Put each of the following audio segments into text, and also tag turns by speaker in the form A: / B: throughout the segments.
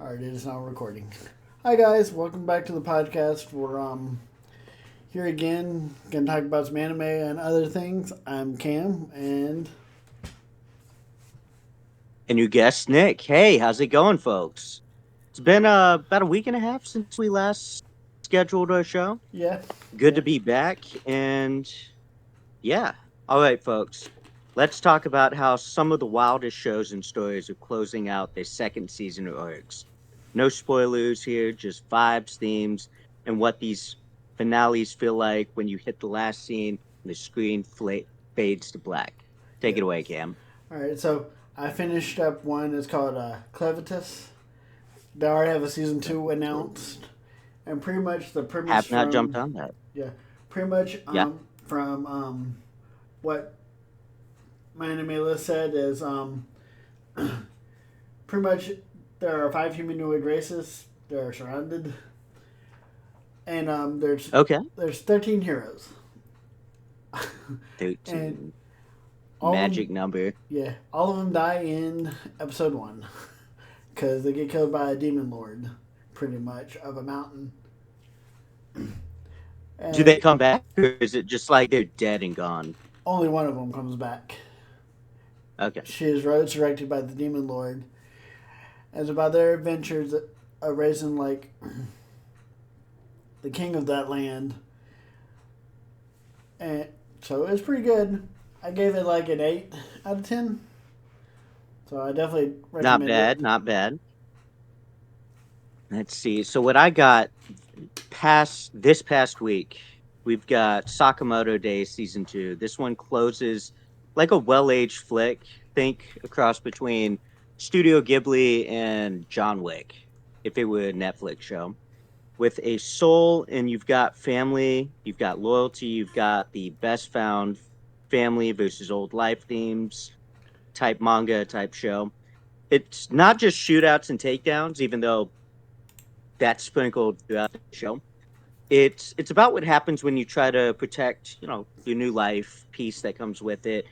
A: Alright, it is now recording. Hi guys, welcome back to the podcast. We're here again, gonna talk about some anime and other things. I'm Cam, and
B: And you guessed Nick. Hey, how's it going, folks? It's been about a week and a half since we last scheduled our show.
A: yeah,
B: Good
A: yeah.
B: to be back. And yeah, all right, folks. Let's talk about how some of the wildest shows and stories are closing out their second season of arcs. No spoilers here, just vibes, themes, and what these finales feel like when you hit the last scene and the screen fades to black. Take
A: Yeah.
B: it away, Cam.
A: Alright, so I finished up one. It's called Clevitus. They already have a season 2 announced, and pretty much the premise
B: Have not jumped
A: from
B: on that.
A: yeah, pretty much
B: Yeah.
A: from what my anime list said is pretty much there are 5 humanoid races. They're surrounded, and
B: Okay.
A: there's 13 heroes, and
B: 13.
A: all of them,
B: Magic number.
A: yeah, all of them die in episode 1 because they get killed by a demon lord, pretty much of a mountain,
B: Do they
A: and
B: come back, or is it just like they're dead and gone?
A: only one of them comes back.
B: Okay.
A: She is resurrected by the demon lord, and it's about their adventures of raising like the king of that land, and so it was pretty good. I gave it like an 8 out of 10. So I definitely
B: Not
A: recommend it.
B: bad. Not bad. Let's see. So what I got past week, we've got Sakamoto Day season 2. This one closes like a well-aged flick. Think a cross between Studio Ghibli and John Wick, if it were a Netflix show. With a soul, and you've got family, you've got loyalty, you've got the best found family versus old life themes type manga type show. It's not just shootouts and takedowns, even though that's sprinkled throughout the show. It's about what happens when you try to protect, your new life, peace that comes with it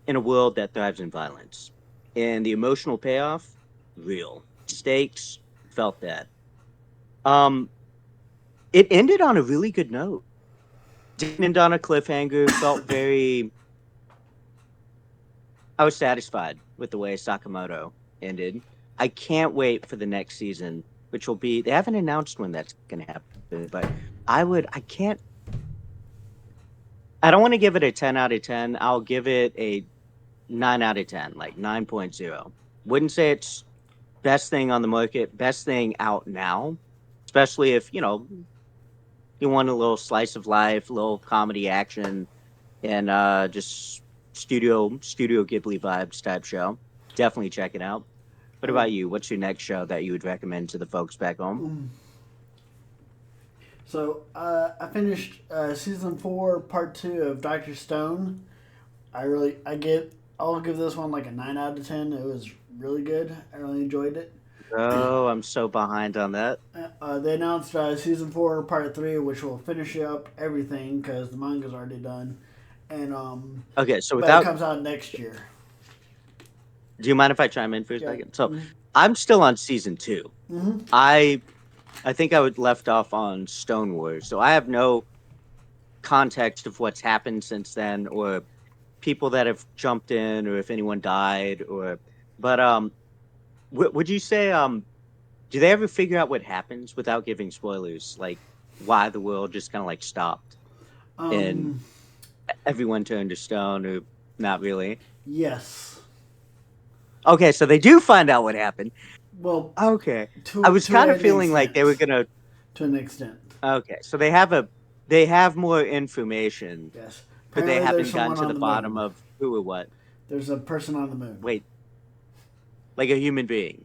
B: in a world that thrives in violence. And the emotional payoff, real. Stakes, felt that. Um, it ended on a really good note. Didn't end on a cliffhanger. Felt very. I was satisfied with the way Sakamoto ended. I can't wait for the next season, which will be. They haven't announced when that's going to happen, but I would. I can't. I don't want to give it a 10 out of 10. I'll give it a 9 out of 10, like 9.0. Wouldn't say it's best thing on the market, best thing out now, especially if, you want a little slice of life, a little comedy action, and just Studio Ghibli vibes type show. Definitely check it out. What
A: I,
B: about you? What's your next show that you would recommend to the folks back home?
A: I finished season 4, part 2 of Doctor Stone. I'll give this one like a 9 out of 10. It was really good. I really enjoyed it.
B: Oh, I'm so behind on that.
A: They announced season 4, part 3, which will finish up everything because the manga's already done, and
B: Okay, so
A: but it
B: without,
A: comes out next year.
B: do you mind if I chime in for a
A: Yeah.
B: second? So I'm still on season 2.
A: Mm-hmm.
B: I think I would left off on Stone Wars, so I have no context of what's happened since then, or people that have jumped in, or if anyone died, or. But would you say do they ever figure out what happens without giving spoilers, like why the world just kind of like stopped and
A: Um.
B: everyone turned to stone, or not really?
A: Yes.
B: Okay, so they do find out what happened.
A: Well,
B: Okay, I
A: to
B: was
A: to
B: kind of
A: an
B: feeling like they were
A: extent.
B: gonna.
A: To an extent.
B: Okay, so they have more information,
A: Yes.
B: but they
A: Apparently, there's
B: haven't gotten
A: someone
B: to
A: on
B: the
A: the
B: bottom
A: moon.
B: of who or what.
A: There's a person on the moon.
B: Wait, like a human being,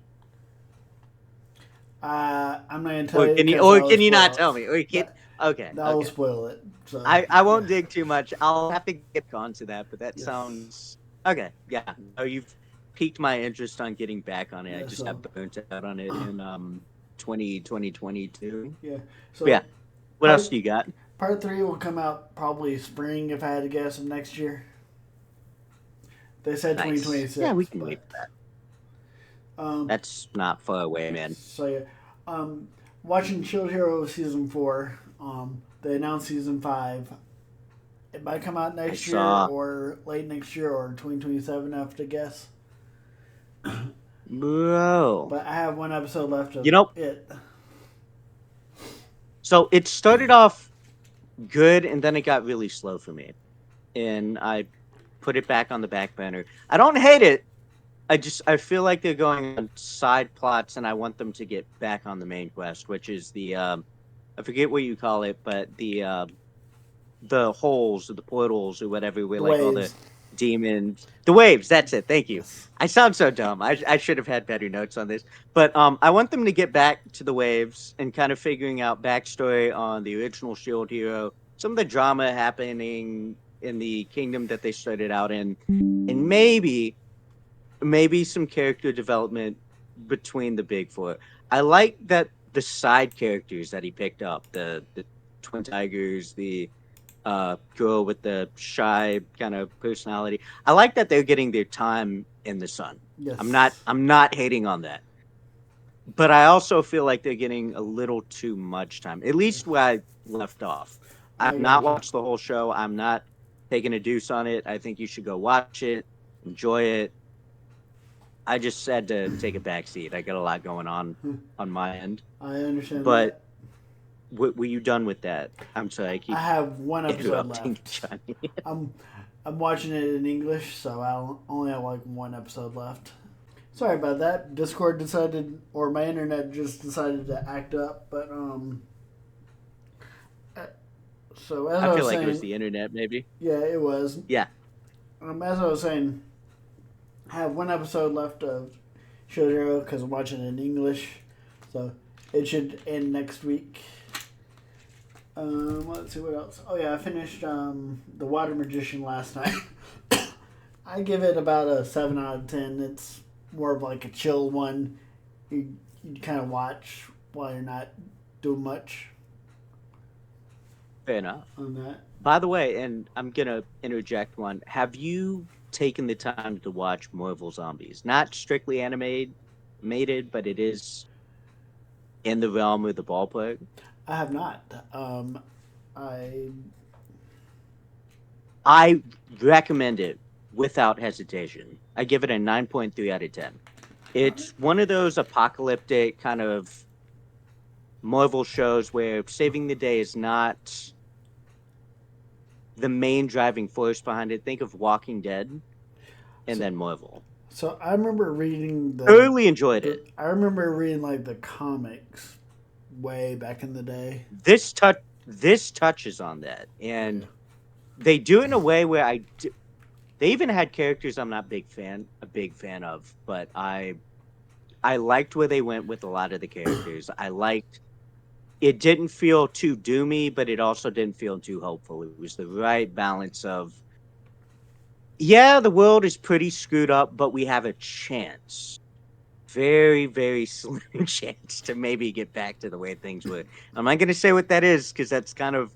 A: I'm not gonna tell
B: or
A: you
B: can you,
A: because
B: or
A: that will
B: can you not
A: spoil
B: tell me? Or can
A: that.
B: okay,
A: That will
B: okay.
A: spoil it. So
B: I
A: yeah,
B: won't dig too much. I'll have to get onto that, but that
A: yes,
B: sounds okay. Yeah, no, you've piqued my interest on getting back on it. I
A: yeah.
B: just got
A: So
B: burnt out on it in 2022.
A: yeah.
B: But yeah,
A: So
B: what else
A: part
B: do you got?
A: part 3 will come out probably spring if I had to guess of next year. They said
B: Nice. Yeah, we
A: 2026,
B: can wait
A: but
B: for that.
A: Um,
B: That's not far away, man.
A: so yeah, um, watching Shield Hero season 4. They announced season 5. It might come out
B: I
A: next year
B: saw,
A: or late next year or 2027. I have to guess.
B: bro.
A: But I have one episode left
B: You
A: of
B: know,
A: it.
B: so it started off good, and then it got really slow for me, and I put it back on the back burner. I don't hate it. I feel like they're going on side plots, and I want them to get back on the main quest, which is the I forget what you call it, but the holes or the portals or whatever, where
A: The
B: like all the
A: waves.
B: demons, the waves. That's it. Thank you.
A: Yes.
B: I sound so dumb. I should have had better notes on this, but I want them to get back to the waves and kind of figuring out backstory on the original Shield hero, some of the drama happening in the kingdom that they started out in, and maybe some character development between the big four. I like that the side characters that he picked up, the twin tigers, the girl with the shy kind of personality. I like that they're getting their time in the sun.
A: Yes.
B: I'm not hating on that. But I also feel like they're getting a little too much time. At least where I left off.
A: I
B: I've not
A: got you.
B: watched the whole show. I'm not taking a deuce on it. I think you should go watch it, enjoy it. I just had to take a back seat. I got a lot going on my end.
A: I understand
B: But
A: that.
B: were you done with that? I'm sorry, I
A: I
B: keep
A: have one episode
B: interrupting,
A: left.
B: Johnny.
A: I'm I'm watching it in English, so I only have like one episode left. Sorry about that. Discord decided, or my internet just decided to act up. But uh, so as
B: I
A: I
B: feel
A: was
B: like it was
A: saying,
B: the internet, maybe.
A: yeah, it was.
B: Yeah.
A: As I was saying, I have one episode left of Shoujo because I'm watching it in English, so it should end next week. Let's see what else. Oh yeah, I finished The Water Magician last night. I give it about a 7 out of 10. It's more of like a chill one. You kind of watch while you're not doing much
B: Fair enough.
A: on that.
B: By the way, and I'm gonna interject one. Have you taken the time to watch Marvel Zombies? Not strictly animated, but it is in the realm of the ballpark.
A: I have not. I
B: I recommend it without hesitation. I give it a 9.3 out of 10. It's one of those apocalyptic kind of Marvel shows where saving the day is not the main driving force behind it. Think of Walking Dead and
A: so
B: then Marvel.
A: so I remember reading
B: Thoroughly enjoyed
A: the
B: it.
A: I remember reading like the comics way back in the day.
B: This touches on that,
A: Yeah.
B: and they do it in a way where they even had characters I'm not a big fan of, but I liked where they went with a lot of the characters. I liked it didn't feel too doomy, but it also didn't feel too hopeful. It was the right balance of yeah, the world is pretty screwed up, but we have a chance. Very, very slim chance to maybe get back to the way things were. I'm not going to say what that is because that's kind of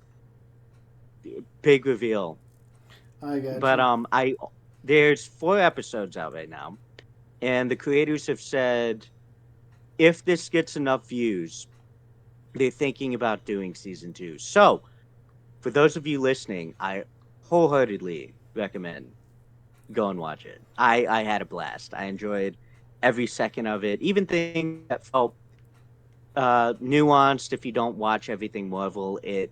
B: big reveal.
A: I got
B: But
A: you.
B: I there's 4 episodes out right now, and the creators have said if this gets enough views, they're thinking about doing season 2. So for those of you listening, I wholeheartedly recommend go and watch it. I had a blast. I enjoyed every second of it, even things that felt nuanced. If you don't watch everything Marvel, it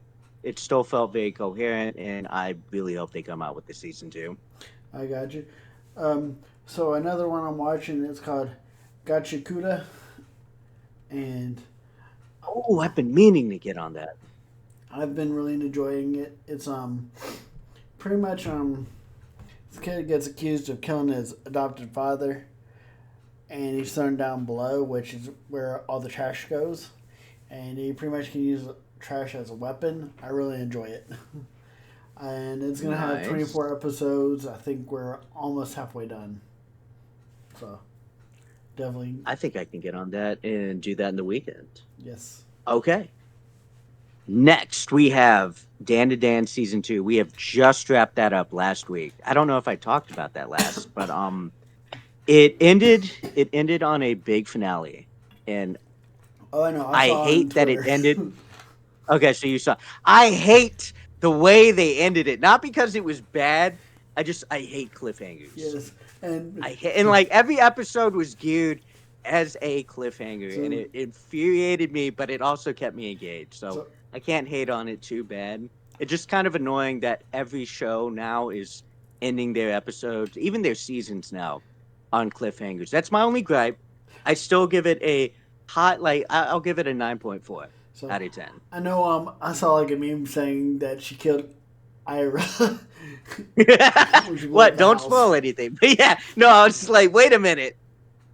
B: still felt very coherent, and I really hope they come out with the season 2.
A: I got you. Um, so another one I'm watching is called Gachikuda, and
B: Oh, I've been meaning to get on that.
A: I've been really enjoying it. It's pretty much this kid gets accused of killing his adopted father, and he's thrown down below, which is where all the trash goes, and he pretty much can use trash as a weapon. I really enjoy it. And it's gonna have
B: Nice.
A: 24 episodes. I think we're almost halfway done. So definitely,
B: I think I can get on that and do that in the weekend.
A: yes.
B: Okay. Next, we have Dan to Dan season 2. We have just wrapped that up last week. I don't know if I talked about that last, but It ended on a big finale, and
A: Oh, I know. I
B: I
A: saw on
B: hate that it
A: Twitter.
B: ended. Okay, so you saw. I hate the way they ended it. Not because it was bad. I hate cliffhangers.
A: Yes, and
B: And like every episode was geared as a cliffhanger, and
A: so
B: it infuriated me, but it also kept me engaged. So
A: so
B: I can't hate on it too bad. It's just kind of annoying that every show now is ending their episodes, even their seasons now, on cliffhangers. That's my only gripe. I still give it a hot like I'll give it a 9.4
A: so
B: out of 10.
A: I know. I saw like a meme saying that she killed Ira when she blew up
B: What?
A: the
B: Don't
A: house.
B: spoil anything. But yeah, no, I was just like, wait a minute.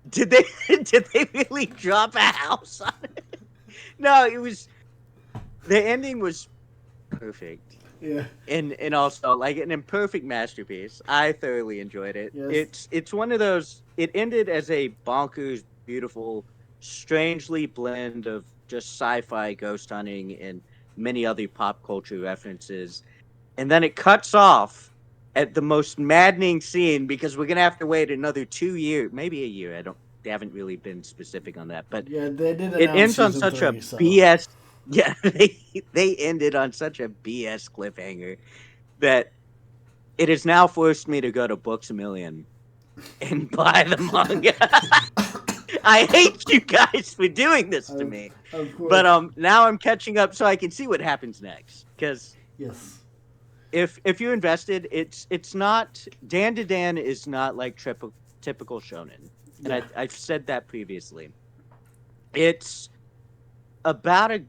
B: Did they did they really drop a house on it? No, it was the ending was perfect.
A: Yeah.
B: And also like an imperfect masterpiece. I thoroughly enjoyed it.
A: Yes.
B: It's one of those it ended as a bonkers, beautiful, strangely blend of just sci-fi ghost hunting and many other pop culture references. And then it cuts off at the most maddening scene because we're gonna have to wait another 2 years, maybe a year. I don't. They haven't really been specific on that, but
A: Yeah, they did
B: it
A: announce
B: ends on
A: season
B: such a
A: three, so
B: BS. Yeah, they ended on such a BS cliffhanger that it has now forced me to go to Books a Million and buy the manga. I hate you guys for doing this to
A: of
B: me,
A: of
B: but
A: course,
B: now I'm catching up so I can see what happens next because
A: yes.
B: if you're invested, it's not Dan to Dan is not like typical shonen, and
A: Yeah.
B: I've said that previously. It's about a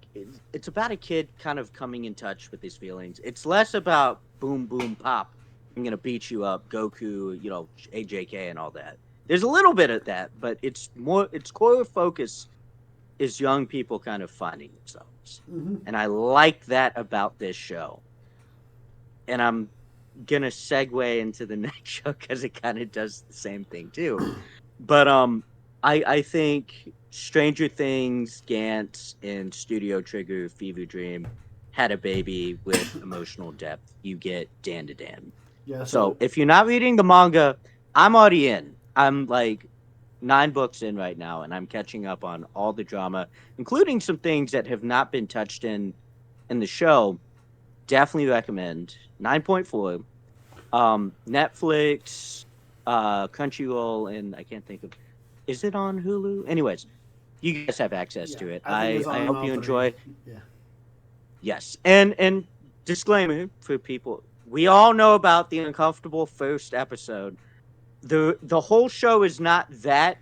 B: it's about a kid kind of coming in touch with his feelings. It's less about boom boom pop. I'm gonna beat you up, Goku, AJK and all that. There's a little bit of that, but its core focus is young people kind of finding themselves,
A: Hmm.
B: and I like that about this show. And I'm gonna segue into the next show because it kind of does the same thing too. But I think Stranger Things, Gantz, and Studio Trigger Fever Dream had a baby with emotional depth. You get Dan to Dan.
A: Yeah. So
B: So if you're not reading the manga, I'm already in. I'm like 9 books in right now, and I'm catching up on all the drama, including some things that have not been touched in the show. Definitely recommend 9.4. Netflix, Crunchyroll, and I can't think of. Is it on Hulu? Anyways, you guys have access
A: yeah,
B: to it.
A: I think
B: I
A: it's
B: I
A: on
B: hope
A: all
B: you
A: three.
B: enjoy.
A: Yeah.
B: Yes, and disclaimer for people: we all know about the uncomfortable first episode. The whole show is not that.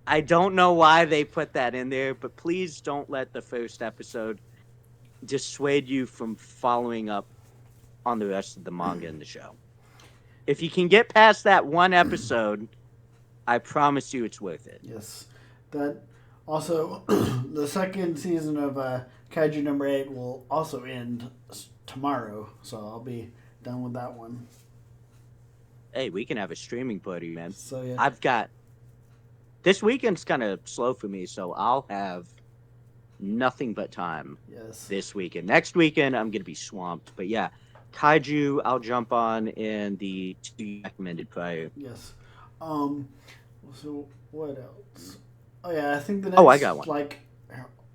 B: I don't know why they put that in there, but please don't let the first episode dissuade you from following up on the rest of the manga in the show. If you can get past that one episode, I promise you it's worth it.
A: Yes. That also the second season of Kaiju number 8 will also end tomorrow, so I'll be done with that one.
B: Hey, we can have a streaming party, man.
A: So yeah.
B: I've got this weekend's kind of slow for me, so I'll have nothing but time
A: Yes.
B: this weekend. Next weekend, I'm gonna be swamped. But yeah, Kaiju, I'll jump on, and the two you recommended prior.
A: Yes. Um. So what else? Oh yeah,
B: Oh, I got one.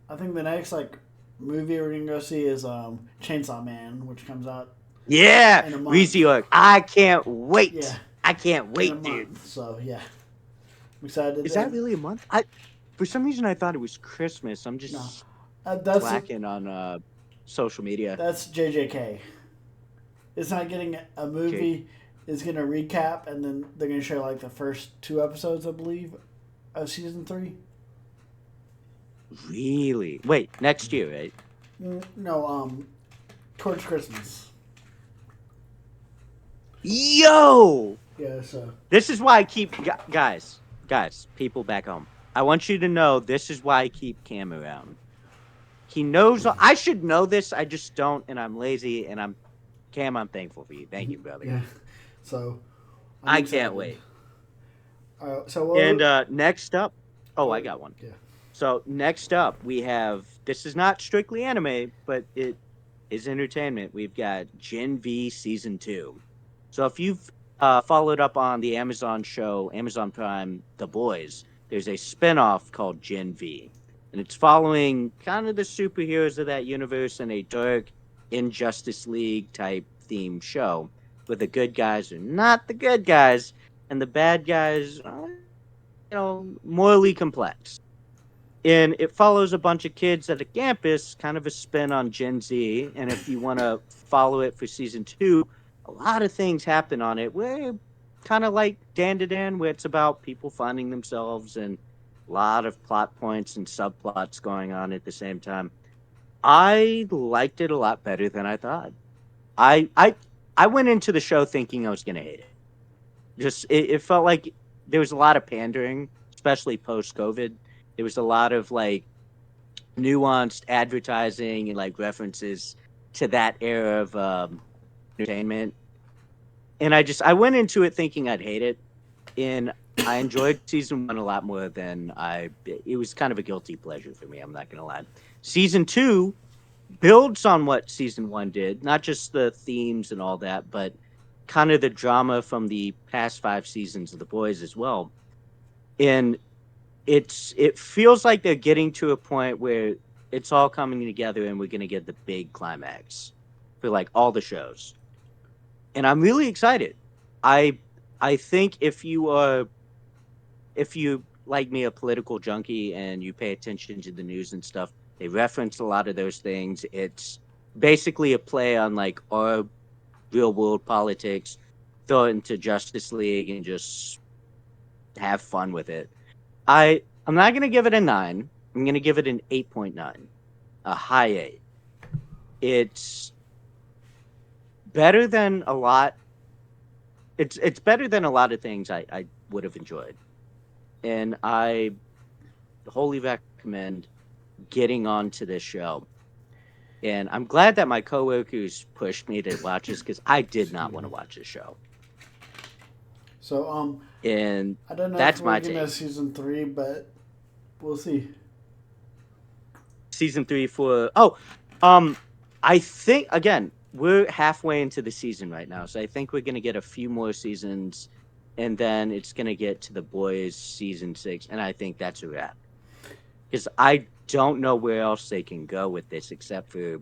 A: I think the next like movie we're gonna go see is Chainsaw Man, which comes out
B: Yeah,
A: in a month.
B: Reese York. I can't
A: Yeah,
B: wait. I can't
A: in a
B: wait, dude.
A: month. So yeah, I'm excited.
B: Is that
A: And
B: really a month? I For some reason I thought it was Christmas. I'm
A: no,
B: just
A: that's
B: slacking on social media.
A: that's JJK. It's not getting a
B: Okay,
A: movie. It's gonna recap, and then they're gonna show like the first two episodes, I believe, of season three.
B: really? Wait, next year, right?
A: No, towards Christmas.
B: Yo,
A: Yeah. So
B: this is why I keep guys, people back home. I want you to know this is why I keep Cam around. He knows I should know this. I just don't, and I'm lazy. And I'm Cam. I'm thankful for you. Thank you, brother.
A: yeah. So I'm
B: I can't
A: excited.
B: wait.
A: So
B: And
A: what?
B: next up, oh, I
A: Oh
B: got one.
A: yeah.
B: So next up, we have this is not strictly anime, but it is entertainment. We've got Gen V season 2. So if you've followed up on the Amazon show, Amazon Prime, The Boys. There's a spinoff called Gen V, and it's following kind of the superheroes of that universe in a dark Injustice League type theme show, where the good guys are not the good guys, and the bad guys are, morally complex. And it follows a bunch of kids at a campus, kind of a spin on Gen Z. And if you want to follow it for season 2, a lot of things happen on it. Where kind of like Dan to Dan, where it's about people finding themselves and a lot of plot points and subplots going on at the same time. I liked it a lot better than I thought. I I I went into the show thinking I was gonna hate it. Just it felt like there was a lot of pandering, especially post COVID. There was a lot of like nuanced advertising and like references to that era of entertainment. And I went into it thinking I'd hate it, and I enjoyed season 1 a lot more than I. It was kind of a guilty pleasure for me. I'm not gonna lie. Season 2 builds on what season 1 did, not just the themes and all that, but kind of the drama from the past 5 seasons of The Boys as well. And it feels like they're getting to a point where it's all coming together and we're going to get the big climax for like all the shows. And I'm really excited. I I think if you like me, a political junkie, and you pay attention to the news and stuff, they reference a lot of those things. It's basically a play on like our real world politics, throw it into Justice League and just have fun with it. I'm not gonna give it a 9. I'm gonna give it an 8.9, a high 8. It's better than a lot. It's better than a lot of things I would have enjoyed, and I wholly recommend getting onto this show. And I'm glad that my coworkers pushed me to watch this because I did not
A: Excuse
B: want to
A: me.
B: watch this show.
A: So
B: And
A: I don't know if
B: that's
A: we're
B: my
A: gonna
B: take.
A: season 3, but we'll see.
B: Season 3 for um I think again we're halfway into the season right now, so I think we're gonna get a few more seasons, and then it's gonna get to the boys season 6, and I think that's a wrap because I don't know where else they can go with this except for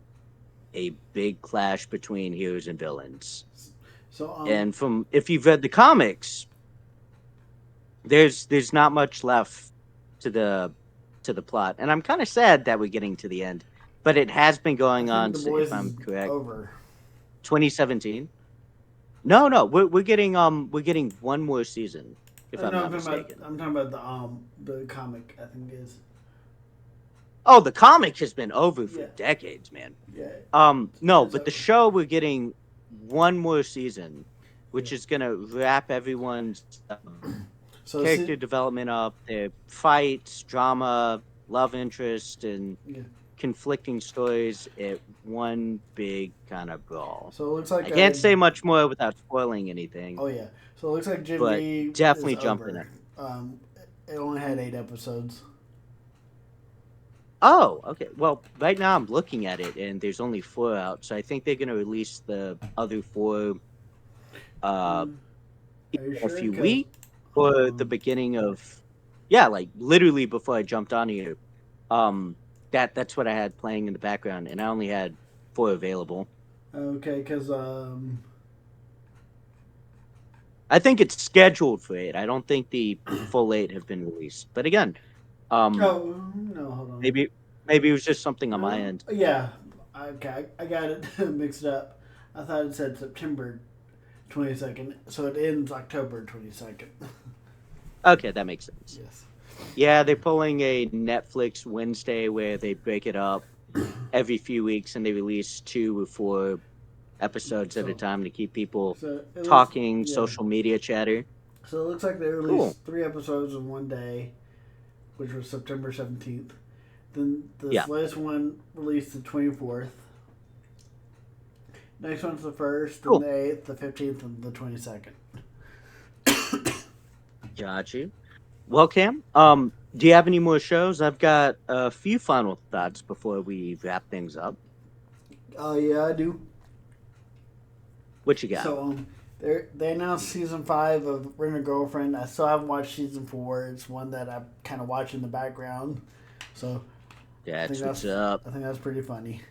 B: a big clash between heroes and villains.
A: So
B: And from if you've read the comics, there's not much left to the plot, and I'm kind of sad that we're getting to the end. But it has been
A: I
B: going
A: think
B: on,
A: the
B: if
A: boys is
B: I'm correct,
A: over.
B: 2017. No, no, we're getting one more season, if I'm
A: No,
B: not mistaken.
A: I'm talking about the comic. I think is
B: Oh, the comic has been over for
A: yeah
B: decades, man.
A: yeah
B: No,
A: it's
B: but the
A: over.
B: show we're getting one more season,
A: Yeah.
B: which is gonna wrap everyone's
A: So
B: character
A: see
B: development up, their fights, drama, love interest, and
A: yeah.
B: conflicting stories at one big kind of brawl.
A: So it looks like
B: I can't say much more without spoiling anything,
A: oh yeah. So it looks like Gen
B: but
A: V is
B: definitely jump in
A: over.
B: it.
A: Um, it only had 8 episodes.
B: Oh, okay. Well, right now I'm looking at it and there's only 4 out, so I think they're gonna release the other 4 uh
A: Mm, are you
B: in a
A: sure?
B: few
A: Because
B: weeks or the beginning of, yeah, like literally before I jumped on here. Um that's what I had playing in the background, and I only had 4 available.
A: okay, because
B: I think it's scheduled for 8. I don't think the full 8 have been released. But again, um
A: oh no, hold on.
B: maybe maybe it was just something on my
A: No,
B: end.
A: yeah, okay, I got it mixed up. I thought it said September 22nd, so it ends October 22nd.
B: Okay, that makes sense.
A: Yes.
B: Yeah, they're pulling a Netflix Wednesday where they break it up every few weeks and they release 2 or 4 episodes at a
A: So,
B: time to keep people
A: so it looks
B: talking,
A: yeah.
B: social media chatter.
A: So it looks like they
B: Cool.
A: released 3 episodes in one day, which was September 17th. Then
B: Yeah.
A: this last one released the 24th. Next one's the first, then
B: Cool.
A: the 8th, the 15th, and the 22nd.
B: Got you. Well, Cam, do you have any more shows? I've got a few final thoughts before we wrap things up.
A: Yeah, I do.
B: What you got?
A: So They announced season 5 of Rent a Girlfriend. I still haven't watched season 4. It's one that I kind of watch in the background. So
B: That's what's up.
A: I think that's pretty funny.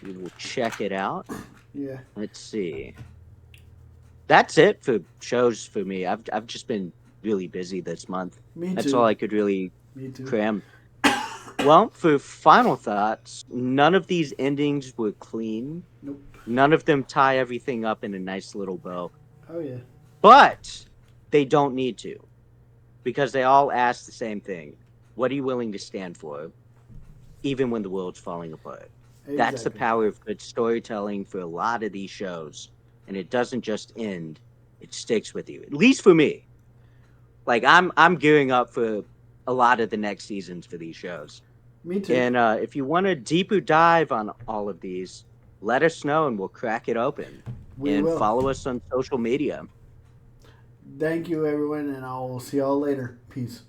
B: We will check it out.
A: Yeah.
B: Let's see. That's it for shows for me. I've just been really busy this month.
A: Me
B: That's all
A: too.
B: I could really
A: Me too.
B: cram. Well, for final thoughts, none of these endings were clean.
A: Nope.
B: None of them tie everything up in a nice little bow.
A: Oh yeah.
B: But they don't need to, because they all ask the same thing. What are you willing to stand for, even when the world's falling apart? That's the
A: Exactly.
B: power of good storytelling for a lot of these shows. And it doesn't just end, it sticks with you. At least for me. Like I'm gearing up for a lot of the next seasons for these shows.
A: Me too.
B: And if you want a deeper dive on all of these, let us know and we'll crack it open.
A: We
B: And
A: will.
B: follow us on social media.
A: Thank you, everyone, and I'll see y'all later. Peace.